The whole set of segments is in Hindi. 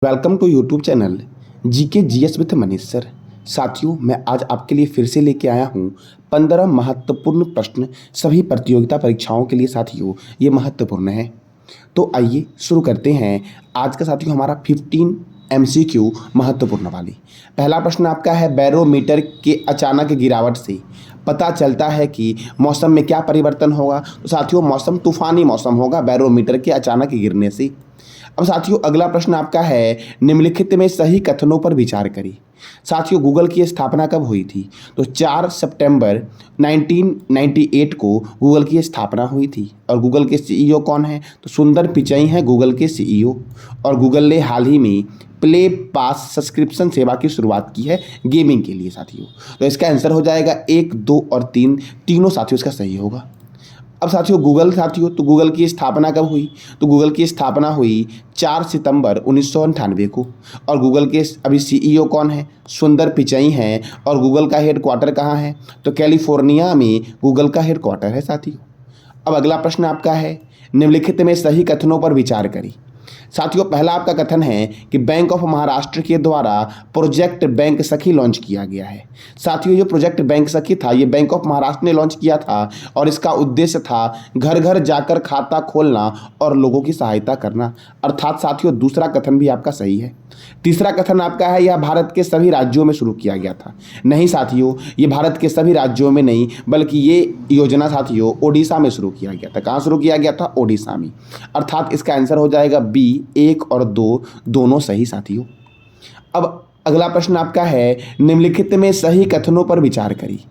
Welcome to YouTube channel GK GS with Manish sir. साथियों, मैं आज आपके लिए फिर से लेके आया हूँ 15 महत्वपूर्ण प्रश्न सभी प्रतियोगिता परीक्षाओं के लिए। साथियों, ये महत्वपूर्ण है, तो आइए शुरू करते हैं आज का। साथियों, हमारा 15 एमसीक्यू महत्वपूर्ण वाली। पहला प्रश्न आपका है, बैरोमीटर के अचानक गिरावट से पता चलता है कि मौसम में क्या परिवर्तन होगा। तो साथियों, मौसम तूफानी मौसम होगा बैरोमीटर के अचानक गिरने से। अब साथियों, अगला प्रश्न आपका है, निम्नलिखित में सही कथनों पर विचार करें। साथियों, गूगल की स्थापना कब हुई थी? तो 4 सितंबर 1998 को गूगल की स्थापना हुई थी। और गूगल के सीईओ कौन है? तो सुंदर पिचई हैं गूगल के सीईओ। और गूगल ने हाल ही में प्ले पास सब्सक्रिप्शन सेवा की शुरुआत की है गेमिंग के लिए। साथियों, तो इसका आंसर हो जाएगा 1, 2 और 3, तीनों साथियों इसका सही होगा। अब साथियों, गूगल की स्थापना कब हुई? तो गूगल की स्थापना हुई 4 सितंबर 1998 को। और गूगल के अभी सीईओ कौन है? सुंदर पिचई हैं। और गूगल का हेडक्वार्टर कहाँ है? तो कैलिफोर्निया में गूगल का हेडक्वार्टर है। साथियों, अब अगला प्रश्न आपका है, निम्नलिखित में सही कथनों पर विचार करें। साथियों, पहला आपका कथन है कि बैंक ऑफ महाराष्ट्र के द्वारा प्रोजेक्ट बैंक सखी लॉन्च किया गया है। साथियों, ये प्रोजेक्ट बैंक सखी था, ये बैंक ऑफ महाराष्ट्र ने लॉन्च किया था और इसका उद्देश्य था घर घर जाकर खाता खोलना और लोगों की सहायता करना। अर्थात साथियों, दूसरा कथन भी आपका सही है। तीसरा कथन आपका है, यह भारत के सभी राज्यों में शुरू किया गया था। नहीं साथियों, ये भारत के सभी राज्यों में नहीं, बल्कि ये योजना साथियों ओडिशा में शुरू किया गया था। कहाँ शुरू किया गया था? ओडिशा में। अर्थात इसका आंसर हो जाएगा बी, 1 और 2 दोनों सही। साथियों, अब अगला प्रश्न आपका है, निम्नलिखित में सही कथनों पर विचार करिए।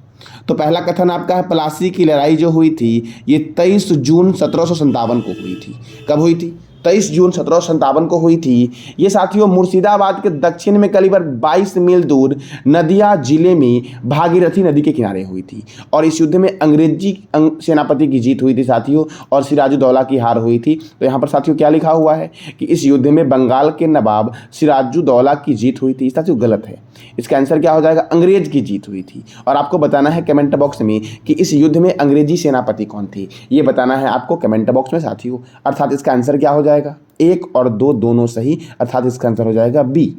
तो पहला कथन आपका है, प्लासी की लड़ाई जो हुई थी ये 23 जून 1757 को हुई थी। कब हुई थी? 23 जून 1757 को हुई थी। ये साथियों मुर्शिदाबाद के दक्षिण में करीबन 22 मील दूर नदिया जिले में भागीरथी नदी के किनारे हुई थी। और इस युद्ध में अंग्रेजी सेनापति की जीत हुई थी साथियों, और सिराजुद्दौला की हार हुई थी। तो यहाँ पर साथियों क्या लिखा हुआ है कि इस युद्ध में बंगाल के नवाब सिराजुद्दौला की जीत हुई थी। साथियों गलत है, इसका आंसर क्या हो जाएगा? अंग्रेज की जीत हुई थी। और आपको बताना है कमेंट बॉक्स में कि इस युद्ध में अंग्रेजी सेनापति कौन थे, ये बताना है आपको कमेंट बॉक्स में साथियों। अर्थात इसका आंसर क्या हो जाएगा? 1 और 2 दोनों सही, अर्थात इसका आंसर हो जाएगा बी।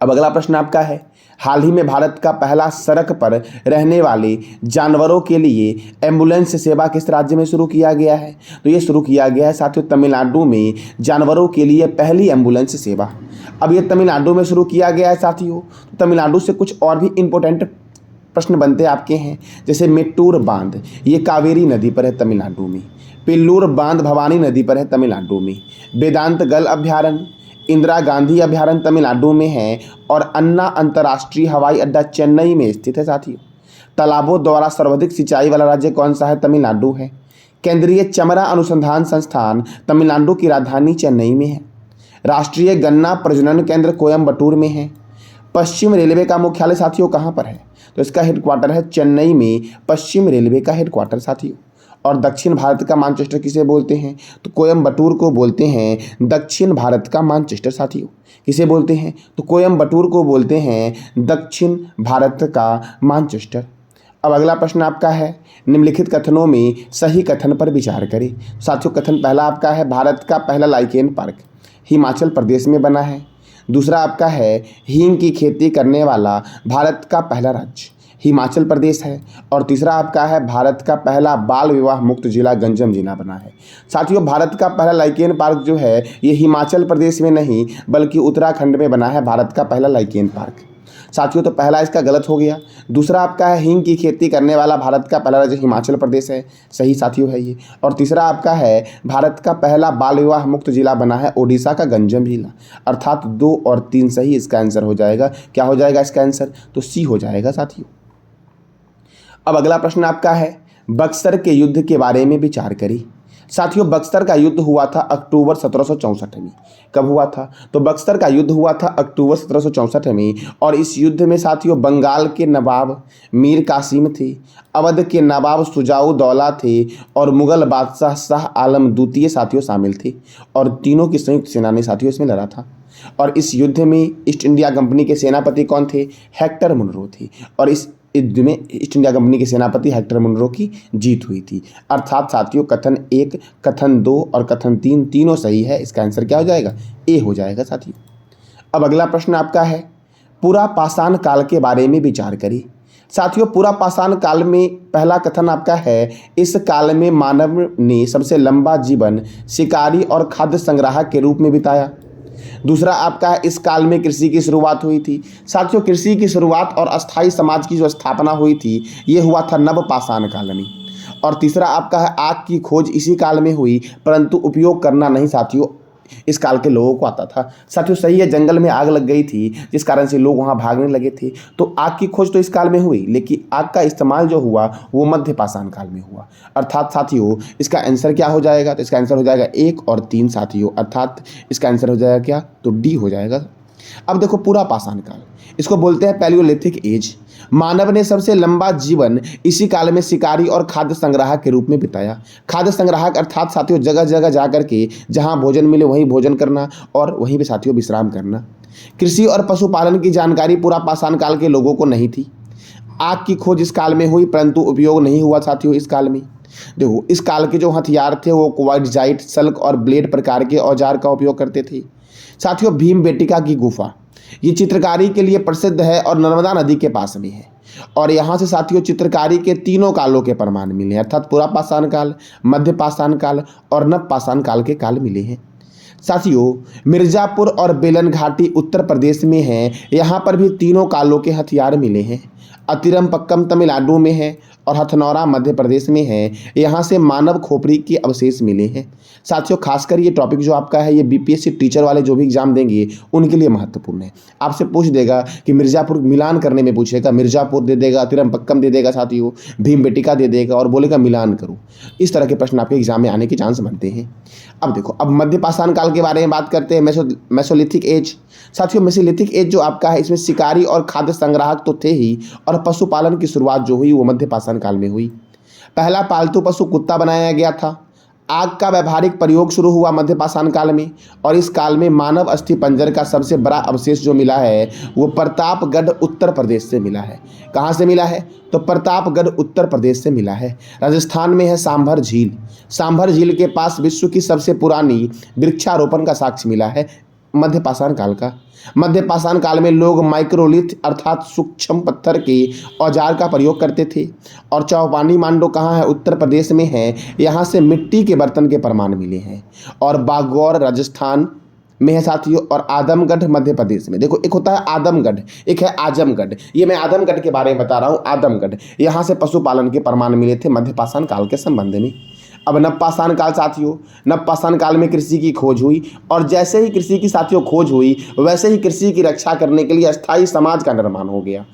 अब अगला प्रश्न आपका है, हाल ही में भारत का पहला सड़क पर रहने वाले जानवरों के लिए एम्बुलेंस सेवा किस राज्य में शुरू किया गया है? तो ये शुरू किया गया है साथियों तमिलनाडु में, जानवरों के लिए पहली एम्बुलेंस सेवा। अब ये तमिलनाडु में शुरू किया गया है साथियों। तो तमिलनाडु से कुछ और भी इंपॉर्टेंट प्रश्न बनते आपके हैं, जैसे मेट्टूर बांध, ये कावेरी नदी पर है तमिलनाडु में। पिल्लूर बांध भवानी नदी पर है तमिलनाडु में। वेदांत गल अभ्यारण्य, इंदिरा गांधी अभ्यारण्य तमिलनाडु में है। और अन्ना अंतर्राष्ट्रीय हवाई अड्डा चेन्नई में स्थित है साथियों। तालाबों द्वारा सर्वाधिक सिंचाई वाला राज्य कौन सा है? तमिलनाडु है। केंद्रीय चमड़ा अनुसंधान संस्थान तमिलनाडु की राजधानी चेन्नई में है। राष्ट्रीय गन्ना प्रजनन केंद्र कोयम्बटूर में है। पश्चिम रेलवे का मुख्यालय साथियों कहाँ पर है? तो इसका हेडक्वार्टर है चेन्नई में, पश्चिम रेलवे का हेडक्वार्टर साथियों। और दक्षिण भारत का मैनचेस्टर किसे बोलते हैं? तो कोयम्बटूर को बोलते हैं दक्षिण भारत का मैनचेस्टर साथियों। किसे बोलते हैं? तो कोयम्बटूर को बोलते हैं दक्षिण भारत का मैनचेस्टर। अब अगला प्रश्न आपका है, निम्नलिखित कथनों में सही कथन पर विचार करें। साथियों, कथन पहला आपका है, भारत का पहला लाइकेन पार्क हिमाचल प्रदेश में बना है। दूसरा आपका है, हींग की खेती करने वाला भारत का पहला राज्य हिमाचल प्रदेश है। और तीसरा आपका है, भारत का पहला बाल विवाह मुक्त जिला गंजम जिला बना है। साथियों, भारत का पहला लाइकेन पार्क जो है ये हिमाचल प्रदेश में नहीं बल्कि उत्तराखंड में बना है, भारत का पहला लाइकेन पार्क। साथियों, तो पहला इसका गलत हो गया। दूसरा आपका है, हींग की खेती करने वाला भारत का पहला राज्य हिमाचल प्रदेश है, सही साथियों है ये। और तीसरा आपका है, भारत का पहला बाल विवाह मुक्त जिला बना है ओडिशा का गंजम जिला। अर्थात 2 और 3 सही, इसका आंसर हो जाएगा। क्या हो जाएगा इसका आंसर? तो सी हो जाएगा साथियों। अब अगला प्रश्न आपका है, बक्सर के युद्ध के बारे में विचार करिए। साथियों, बक्सर का युद्ध हुआ था अक्टूबर 1764 में। कब हुआ था? तो बक्सर का युद्ध हुआ था अक्टूबर 1764 में। और इस युद्ध में साथियों बंगाल के नवाब मीर कासिम थे, अवध के नवाब शुजाउद्दौला थे और मुगल बादशाह शाह आलम द्वितीय साथियों शामिल थे। और तीनों की संयुक्त सेना ने साथियों इसमें लड़ा था। और इस युद्ध में ईस्ट इंडिया कंपनी के सेनापति कौन थे? हेक्टर मुनरो थे। और इस युद्ध में ईस्ट इंडिया कंपनी के सेनापति हेक्टर मुनरो की जीत हुई थी। अर्थात साथियों कथन 1, कथन 2 और कथन 3 तीनों सही है। इसका आंसर क्या हो जाएगा? ए हो जाएगा साथियों। अब अगला प्रश्न आपका है, पूरा पाषाण काल के बारे में विचार करिए। साथियों पूरा पाषाण काल में पहला कथन आपका है, इस काल में मानव ने सबसे लंबा जीवन शिकारी और खाद्य संग्राहक के रूप में बिताया। दूसरा आपका है, इस काल में कृषि की शुरुआत हुई थी। साथियों कृषि की शुरुआत और अस्थायी समाज की जो स्थापना हुई थी ये हुआ था नव पाषाण काल में। और तीसरा आपका है, आग की खोज इसी काल में हुई, परंतु उपयोग करना नहीं साथियों इस काल के लोगों को आता था। साथियों सही है, जंगल में आग लग गई थी जिस कारण से लोग वहां भागने लगे थे, तो आग की खोज तो इस काल में हुई, लेकिन आग का इस्तेमाल जो हुआ वो मध्य पाषाण काल में हुआ। अर्थात साथियों इसका आंसर क्या हो जाएगा? तो इसका आंसर हो जाएगा 1 और 3 साथियों। अर्थात इसका आंसर हो जाएगा क्या? तो डी हो जाएगा। अब देखो पूरा पाषाण काल, इसको बोलते हैं पैलियोलिथिक एज। मानव ने सबसे लंबा जीवन इसी काल में शिकारी और खाद्य संग्राहक के रूप में बिताया। खाद्य संग्राहक अर्थात साथियों जगह जगह जा करके जहां भोजन मिले वहीं भोजन करना और वहीं पे साथियों विश्राम करना। कृषि और पशुपालन की जानकारी पूरा पाषाण काल के लोगों को नहीं थी। आग की खोज इस काल में हुई, परंतु उपयोग नहीं हुआ साथियों इस काल में। देखो इस काल के जो हथियार थे वो क्वार्टजाइट, सल्क और ब्लेड प्रकार के औजार का उपयोग करते थे। साथियों भीमबेटिका की गुफा ये चित्रकारी के लिए प्रसिद्ध है और नर्मदा नदी के पास में है। और यहाँ से साथियों चित्रकारी के तीनों कालों के प्रमाण मिले, अर्थात पूरा पाषाण काल, मध्य पाषाण काल और नव पाषाण काल के काल मिले हैं। साथियों मिर्जापुर और बेलन घाटी उत्तर प्रदेश में है, यहाँ पर भी तीनों कालों के हथियार मिले हैं। अतिरमपक्कम तमिलनाडु में है और हथनौरा मध्य प्रदेश में है, यहाँ से मानव खोपड़ी के अवशेष मिले हैं। साथियों खासकर ये टॉपिक जो आपका है ये बीपीएससी टीचर वाले जो भी एग्जाम देंगे उनके लिए महत्वपूर्ण है। आपसे पूछ देगा कि मिर्जापुर मिलान करने में पूछेगा, मिर्जापुर दे देगा, अतिरमपक्कम दे देगा साथियों, भीमबेटिका दे देगा और बोलेगा मिलान करो। इस तरह के प्रश्न आपके एग्जाम में आने के चांस बनते हैं। अब देखो अब मध्य पाषाण काल के बारे में बात करते हैं, मेसोलिथिक एज। साथियों मेसोलिथिक एज जो आपका है इसमें शिकारी और खाद्य संग्राहक तो थे ही, और पशुपालन की शुरुआत जो हुई वो मध्य पाषाण काल में हुई। पहला पालतू पशु कुत्ता बनाया गया था। आग का व्यावहारिक प्रयोग शुरू हुआ मध्य पाषाण काल में, और इस काल में मानव अस्थि पंजर का सबसे बड़ा अवशेष जो मिला है वो प्रतापगढ़ उत्तर प्रदेश से मिला है। कहाँ से मिला है? तो प्रतापगढ़ उत्तर प्रदेश से मिला है। राजस्थान में है सांभर झील। सांभर झील के पास विश्व की सबसे पुरानी वृक्षारोपण का साक्ष्य मिला है मध्य पाषाण काल का। मध्य पाषाण काल में लोग माइक्रोलिथ अर्थात सूक्ष्म पत्थर के औजार का प्रयोग करते थे। और चौपानी मांडो कहाँ है? उत्तर प्रदेश में है, यहाँ से मिट्टी के बर्तन के प्रमाण मिले हैं। और बागौर राजस्थान में है साथियों, और आदमगढ़ मध्य प्रदेश में। देखो एक होता है आदमगढ़, एक है आजमगढ़। ये मैं आदमगढ़ के बारे में बता रहा हूँ। आदमगढ़ यहाँ से पशुपालन के प्रमाण मिले थे मध्य पाषाण काल के संबंध में। अब नव पाषाण काल साथियों, नव पाषाण काल में कृषि की खोज हुई, और जैसे ही कृषि की साथियों खोज हुई वैसे ही कृषि की रक्षा करने के लिए अस्थायी समाज का निर्माण हो गया।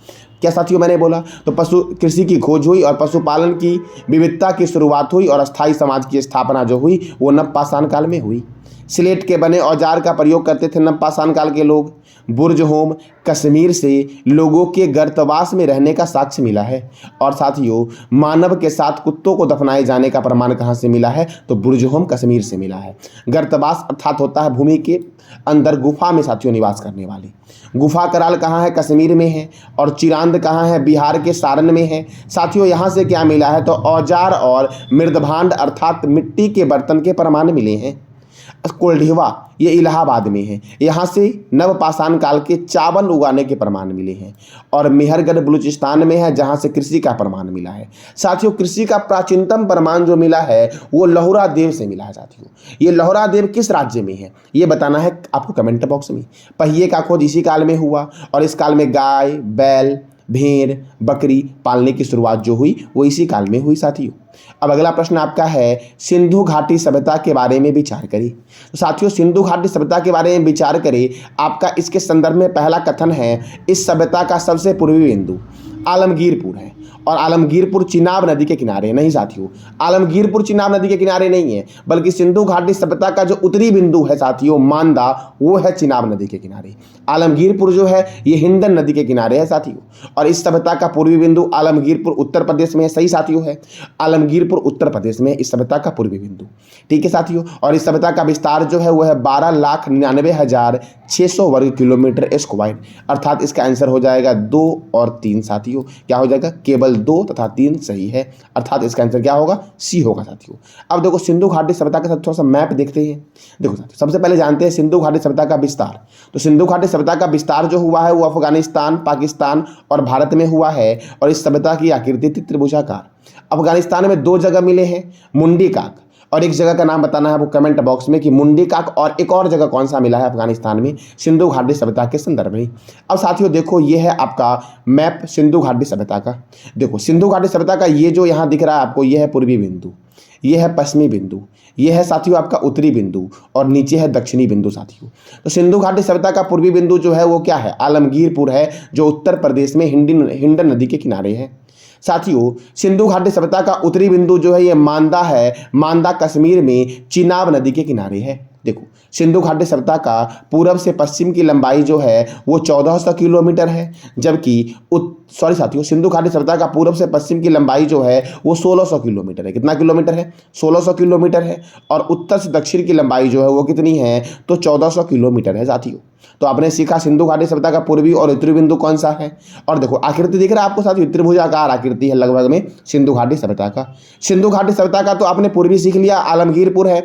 क्या साथियों मैंने बोला? तो कृषि की खोज हुई और पशुपालन की विविधता की शुरुआत हुई, और अस्थायी समाज की स्थापना जो हुई वो नव पाषाण काल में हुई। स्लेट के बने औजार का प्रयोग करते थे नव पाषाण काल के लोग। बुर्ज होम कश्मीर से लोगों के गर्तवास में रहने का साक्ष्य मिला है। और साथियों मानव के साथ कुत्तों को दफनाए जाने का प्रमाण कहाँ से मिला है? तो बुर्ज होम कश्मीर से मिला है। गर्तवास अर्थात होता है भूमि के अंदर गुफा में साथियों निवास करने वाले। गुफा कराल कहाँ है? कश्मीर में है। और चिरांद कहाँ है? बिहार के सारण में है। साथियों यहाँ से क्या मिला है? तो औजार और मृदभांड अर्थात मिट्टी के बर्तन के प्रमाण मिले हैं। कोल्ढिवा ये इलाहाबाद में है, यहाँ से नव पाषाण काल के चावल उगाने के प्रमाण मिले हैं। और मेहरगढ़ बलूचिस्तान में है, जहाँ से कृषि का प्रमाण मिला है। साथियों कृषि का प्राचीनतम प्रमाण जो मिला है वो लहुरा देव से मिला है। साथियों ये लहुरा देव किस राज्य में है ये बताना है आपको कमेंट बॉक्स में। पहिए का खोज इसी काल में हुआ, और इस काल में गाय, बैल, भेड़, बकरी पालने की शुरुआत जो हुई वो इसी काल में हुई साथियों। अब अगला प्रश्न आपका है, सिंधु घाटी सभ्यता के बारे में विचार करें। तो साथियों सिंधु घाटी सभ्यता के बारे में विचार करें, आपका इसके संदर्भ में पहला कथन है, इस सभ्यता का सबसे पूर्वी बिंदु आलमगीरपुर है। और आलमगीरपुर चिनाब नदी के किनारे नहीं साथियों, आलमगीरपुर चिनाब नदी के किनारे नहीं है, बल्कि सिंधु घाटी सभ्यता का जो उत्तरी बिंदु है साथियों मांदा, वो है चिनाब नदी के किनारे। आलमगीरपुर जो है ये हिंदन नदी के किनारे है साथियों। और इस सभ्यता का पूर्वी बिंदु आलमगीरपुर उत्तर प्रदेश में है। सही साथियों है, आलमगीरपुर उत्तर प्रदेश में इस सभ्यता का पूर्वी बिंदु। ठीक है साथियों। और इस सभ्यता का विस्तार जो है वो है 12,99,600 वर्ग किलोमीटर स्क्वायर। अर्थात इसका आंसर हो जाएगा 2 और 3 साथियों। साथियों क्या हो जाएगा, केवल 2 तथा 3 सही है, अर्थात इसका आंसर क्या होगा, सी होगा साथियों। अब देखो सिंधु घाटी सभ्यता के साथ थोड़ा सा मैप देखते हैं। देखो साथियों सबसे पहले जानते हैं सिंधु घाटी सभ्यता का विस्तार। तो सिंधु घाटी सभ्यता का विस्तार जो हुआ है वो अफगानिस्तान, पाकिस्तान और भारत में हुआ है, और इस सभ्यता की आकृति थी त्रिभुजाकार। अफगानिस्तान में 2 जगह मिले हैं, मुंडी काक, और एक जगह का नाम बताना है वो कमेंट बॉक्स में कि मुंडी काक, और एक और जगह कौन सा मिला है अफगानिस्तान में सिंधु घाटी सभ्यता के संदर्भ में। अब साथियों देखो ये है आपका मैप सिंधु घाटी सभ्यता का। देखो सिंधु घाटी सभ्यता का ये जो यहाँ दिख रहा है आपको, ये है पूर्वी बिंदु, ये है पश्चिमी बिंदु, ये है साथियों आपका उत्तरी बिंदु, और नीचे है दक्षिणी बिंदु साथियों। तो सिंधु घाटी सभ्यता का पूर्वी बिंदु जो है वो क्या है, आलमगीरपुर है, जो उत्तर प्रदेश में हिंडन नदी के किनारे है। साथियों सिंधु घाटी सभ्यता का उत्तरी बिंदु जो है ये मांदा है, मांदा कश्मीर में चिनाब नदी के किनारे है। देखो सिंधु घाटी सभ्यता का पूरब से पश्चिम की लंबाई जो है वो 1400 किलोमीटर है, जबकि साथियों सिंधु घाटी सभ्यता का पूरब से पश्चिम की लंबाई जो है वो 1600 किलोमीटर है। कितना किलोमीटर है, 1600 किलोमीटर है, और उत्तर से दक्षिण की लंबाई जो है वो कितनी है, तो 1400 किलोमीटर है साथियों। तो आपने सीखा सिंधु घाटी सभ्यता का पूर्वी और उत्तरी बिंदु कौन सा है। और देखो आकृति दिख रहा है आपको साथियों, त्रिभुजाकार आकृति है लगभग में सिंधु घाटी सभ्यता का। सिंधु घाटी सभ्यता का तो आपने पूर्वी सीख लिया, आलमगीरपुर है।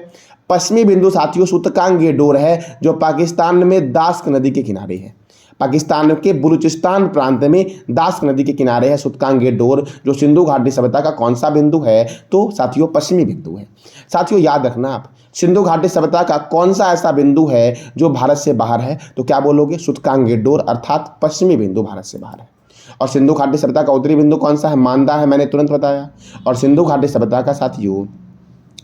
पश्चिमी बिंदु साथियों सूतकांग-ए-डोर है, जो पाकिस्तान में दास्क नदी के किनारे है। पाकिस्तान के बलूचिस्तान प्रांत में दास्क नदी के किनारे है सूतकांग-ए-डोर, जो सिंधु घाटी सभ्यता का कौन सा बिंदु है, तो साथियों पश्चिमी बिंदु है। साथियों याद रखना आप, सिंधु घाटी सभ्यता का कौन सा ऐसा बिंदु है जो भारत से बाहर है, तो क्या बोलोगे, सूतकांग-ए-डोर, अर्थात पश्चिमी बिंदु भारत से बाहर है। और सिंधु घाटी सभ्यता का उत्तरी बिंदु कौन सा है, मांदा है, मैंने तुरंत बताया। और सिंधु घाटी सभ्यता का साथियों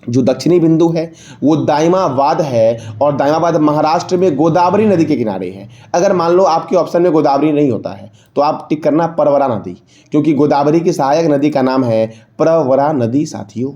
जो दक्षिणी बिंदु है वो दाइमाबाद है, और दाइमाबाद महाराष्ट्र में गोदावरी नदी के किनारे है। अगर मान लो आपके ऑप्शन में गोदावरी नहीं होता है तो आप टिक करना प्रवरा नदी, क्योंकि गोदावरी की सहायक नदी का नाम है प्रवरा नदी साथियों।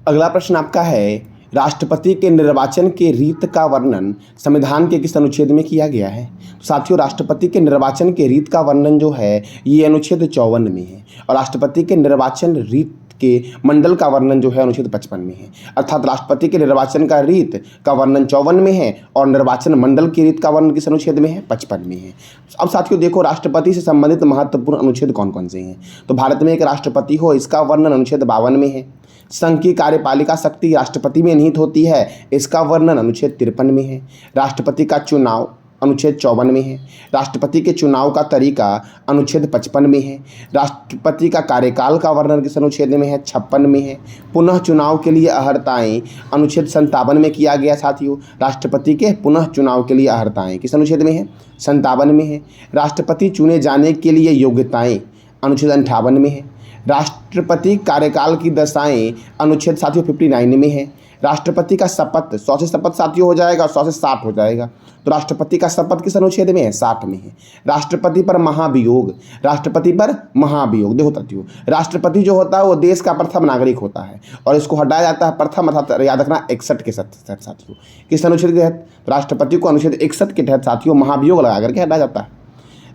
अगला प्रश्न आपका है, राष्ट्रपति के निर्वाचन के रीत का वर्णन संविधान के किस अनुच्छेद में किया गया है। तो साथियों राष्ट्रपति के निर्वाचन के रीत का वर्णन जो है ये अनुच्छेद 54 में है, और राष्ट्रपति के निर्वाचन रीत के मंडल का वर्णन जो है अनुच्छेद 55 में है। अर्थात राष्ट्रपति के निर्वाचन का रीत का वर्णन 54 में है, और निर्वाचन मंडल की रीत का वर्णन किस अनुच्छेद में है, 55 में है। अब साथियों देखो राष्ट्रपति से संबंधित महत्वपूर्ण अनुच्छेद कौन कौन से हैं। तो भारत में एक राष्ट्रपति हो, इसका वर्णन अनुच्छेद 52 में है। संघ की कार्यपालिका शक्ति राष्ट्रपति में निहित होती है, इसका वर्णन अनुच्छेद 53 में है। राष्ट्रपति का चुनाव अनुच्छेद 54 में है। राष्ट्रपति के चुनाव का तरीका अनुच्छेद 55 में है। राष्ट्रपति का कार्यकाल का वर्णन किस अनुच्छेद में है, 56 में है। पुनः चुनाव के लिए अहर्ताएँ अनुच्छेद 57 में किया गया साथियों। राष्ट्रपति के पुनः चुनाव के लिए अहर्ताएँ किस अनुच्छेद में है, 57 में है। राष्ट्रपति चुने जाने के लिए योग्यताएँ अनुच्छेद 58 में है। राष्ट्रपति कार्यकाल की दशाएं अनुच्छेद साथियों 59 में है। राष्ट्रपति का शपथ 100 से शपथ साथियों हो जाएगा, 100 से 60 हो जाएगा। तो राष्ट्रपति का शपथ किस अनुच्छेद में है, 60 में है। राष्ट्रपति पर महाभियोग, राष्ट्रपति पर महाभियोग देखो साथियों, राष्ट्रपति जो होता है वो देश का प्रथम नागरिक होता है, और इसको हटाया जाता है प्रथम, अर्थात याद रखना 61 के तहत साथियों। किस अनुच्छेद के तहत, राष्ट्रपति को अनुच्छेद 61 के तहत साथियों महाभियोग लगा करके हटाया जाता है।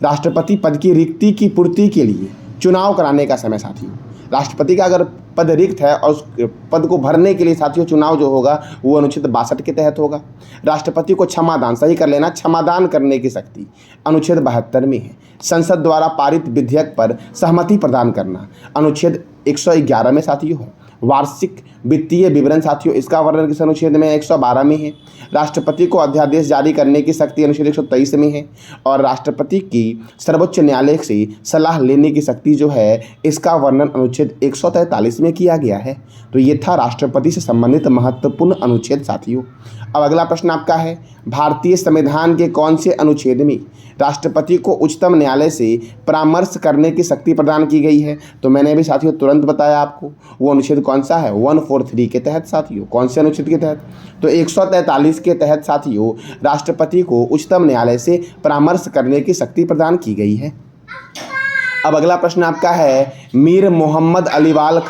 राष्ट्रपति पद की रिक्ति की पूर्ति के लिए चुनाव कराने का समय साथियों, राष्ट्रपति का अगर पद रिक्त है और उस पद को भरने के लिए साथियों चुनाव जो होगा वो अनुच्छेद 62 के तहत होगा। राष्ट्रपति को क्षमादान, सही कर लेना, क्षमादान करने की शक्ति अनुच्छेद 72 में है। संसद द्वारा पारित विधेयक पर सहमति प्रदान करना अनुच्छेद 111 में साथियों है। वार्षिक वित्तीय विवरण साथियों, इसका वर्णन किस अनुच्छेद में, 112 में है। राष्ट्रपति को अध्यादेश जारी करने की शक्ति अनुच्छेद 123 में है, और राष्ट्रपति की सर्वोच्च न्यायालय से सलाह लेने की शक्ति जो है इसका वर्णन अनुच्छेद 143 में किया गया है। तो ये था राष्ट्रपति से संबंधित महत्वपूर्ण अनुच्छेद साथियों। अब अगला प्रश्न आपका है, भारतीय संविधान के कौन से अनुच्छेद में राष्ट्रपति को उच्चतम न्यायालय से परामर्श करने की शक्ति प्रदान की गई है। तो मैंने भी साथियों तुरंत बताया आपको, वो अनुच्छेद कौन सा है, 143 के तहत साथियों। कौन से अनुच्छेद के तहत, तो 143 के तहत साथियों राष्ट्रपति को उच्चतम न्यायालय से परामर्श करने की शक्ति प्रदान की गई है। अब अगला प्रश्न आपका है, मीर मोहम्मद अलीवाल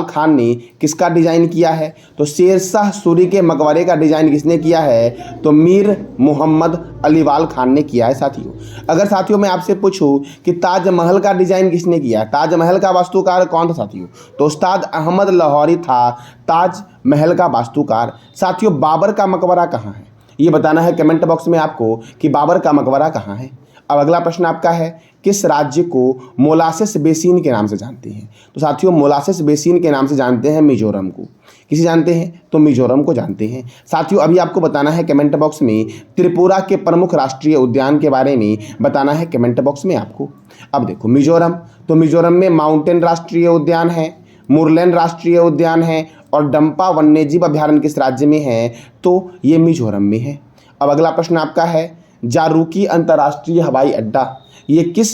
खान ने किसका डिज़ाइन किया है। तो शेरशाह सूरी के मकबरे का डिज़ाइन किसने किया है, तो मीर मोहम्मद अलीवाल खान ने किया है साथियों। अगर साथियों मैं आपसे पूछूं कि ताजमहल का डिज़ाइन किसने किया है, ताजमहल का वास्तुकार कौन था साथियों, तो उस्ताद अहमद लाहौरी था ताजमहल का वास्तुकार। साथियों बाबर का मकबरा कहाँ है, ये बताना है कमेंट बॉक्स में आपको कि बाबर का मकबरा कहाँ है। अब अगला प्रश्न आपका है, किस राज्य को मोलासेस बेसिन के नाम से जानते हैं? तो साथियों मोलासेस बेसिन के नाम से जानते हैं मिजोरम को। किसे जानते हैं? तो मिजोरम को जानते हैं। साथियों अभी आपको बताना है कमेंट बॉक्स में त्रिपुरा के प्रमुख राष्ट्रीय उद्यान के बारे में बताना है कमेंट बॉक्स में आपको। अब देखो मिजोरम, तो मिजोरम में माउंटेन राष्ट्रीय उद्यान है, मुरलेन राष्ट्रीय उद्यान है और डंपा वन्यजीव अभयारण्य किस राज्य में है? तो ये मिजोरम में है। अब अगला प्रश्न आपका है, जारूकी अंतर्राष्ट्रीय हवाई अड्डा ये किस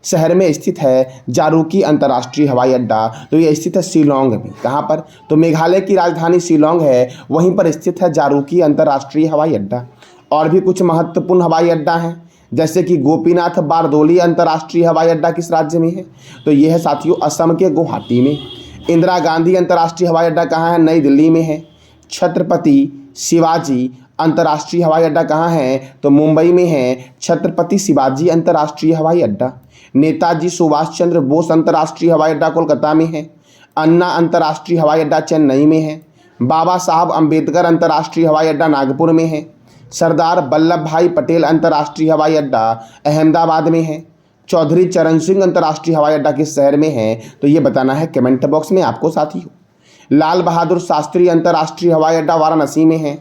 शहर में स्थित है? जारूकी अंतर्राष्ट्रीय हवाई अड्डा, तो ये स्थित है शिलोंग में। कहाँ पर? तो मेघालय की राजधानी शिलोंग है, वहीं पर स्थित है जारूकी अंतर्राष्ट्रीय हवाई अड्डा। और भी कुछ महत्वपूर्ण हवाई अड्डा हैं, जैसे कि गोपीनाथ बारदोली अंतर्राष्ट्रीय हवाई अड्डा किस राज्य में है? तो ये है साथियों असम के गुवाहाटी में। इंदिरा गांधी अंतर्राष्ट्रीय हवाई अड्डा कहाँ है? नई दिल्ली में है। छत्रपति शिवाजी अंतर्राष्ट्रीय हवाई अड्डा कहाँ है? तो मुंबई में है छत्रपति शिवाजी अंतर्राष्ट्रीय हवाई अड्डा। नेताजी सुभाष चंद्र बोस अंतर्राष्ट्रीय हवाई अड्डा कोलकाता में है। अन्ना अंतर्राष्ट्रीय हवाई अड्डा चेन्नई में है। बाबा साहब अंबेडकर अंतर्राष्ट्रीय हवाई अड्डा नागपुर में है। सरदार वल्लभ भाई पटेल अंतर्राष्ट्रीय हवाई अड्डा अहमदाबाद में है। चौधरी चरण सिंह अंतर्राष्ट्रीय हवाई अड्डा किस शहर में है? तो ये बताना है कमेंट बॉक्स में आपको साथियों। लाल बहादुर शास्त्री अंतर्राष्ट्रीय हवाई अड्डा वाराणसी में है।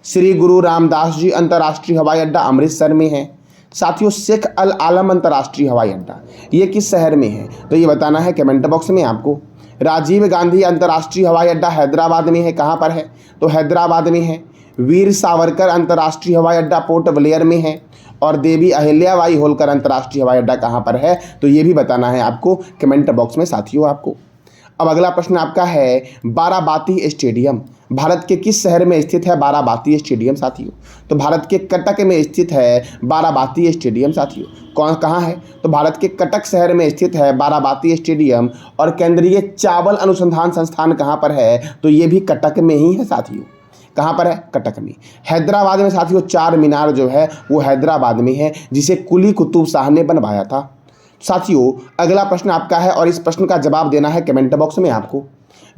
श्री गुरु रामदास जी अंतर्राष्ट्रीय हवाई अड्डा अमृतसर में है। साथियों शेख अल आलम अंतर्राष्ट्रीय हवाई अड्डा ये किस शहर में है? तो ये बताना है कमेंट बॉक्स में आपको। राजीव गांधी अंतर्राष्ट्रीय हवाई अड्डा हैदराबाद में है। कहाँ पर है? तो हैदराबाद में है। वीर सावरकर अंतर्राष्ट्रीय हवाई अड्डा पोर्ट ब्लेयर में है। और देवी अहिल्याबाई होलकर अंतर्राष्ट्रीय हवाई अड्डा कहाँ पर है? तो ये भी बताना है आपको कमेंट बॉक्स में साथियों आपको। अब अगला प्रश्न आपका है, बाराबाती स्टेडियम भारत के किस शहर में स्थित है? बाराबाती स्टेडियम साथियों, तो भारत के कटक में स्थित है बाराबाती स्टेडियम साथियों। कहाँ है? तो भारत के कटक शहर में स्थित है बाराबाती स्टेडियम। और केंद्रीय चावल अनुसंधान संस्थान कहाँ पर है? तो ये भी कटक में ही है साथियों। कहाँ पर है? कटक में। हैदराबाद में साथियों चार मीनार जो है वो हैदराबाद में है, जिसे कुली कुतुब शाह ने बनवाया था। साथियों अगला प्रश्न आपका है और इस प्रश्न का जवाब देना है कमेंट बॉक्स में आपको।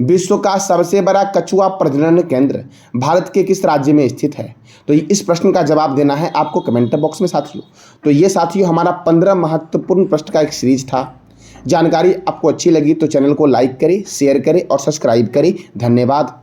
विश्व का सबसे बड़ा कछुआ प्रजनन केंद्र भारत के किस राज्य में स्थित है? तो इस प्रश्न का जवाब देना है आपको कमेंट बॉक्स में साथियों। तो ये साथियों हमारा 15 महत्वपूर्ण प्रश्न का एक सीरीज था। जानकारी आपको अच्छी लगी तो चैनल को लाइक करें, शेयर करें और सब्सक्राइब करें। धन्यवाद।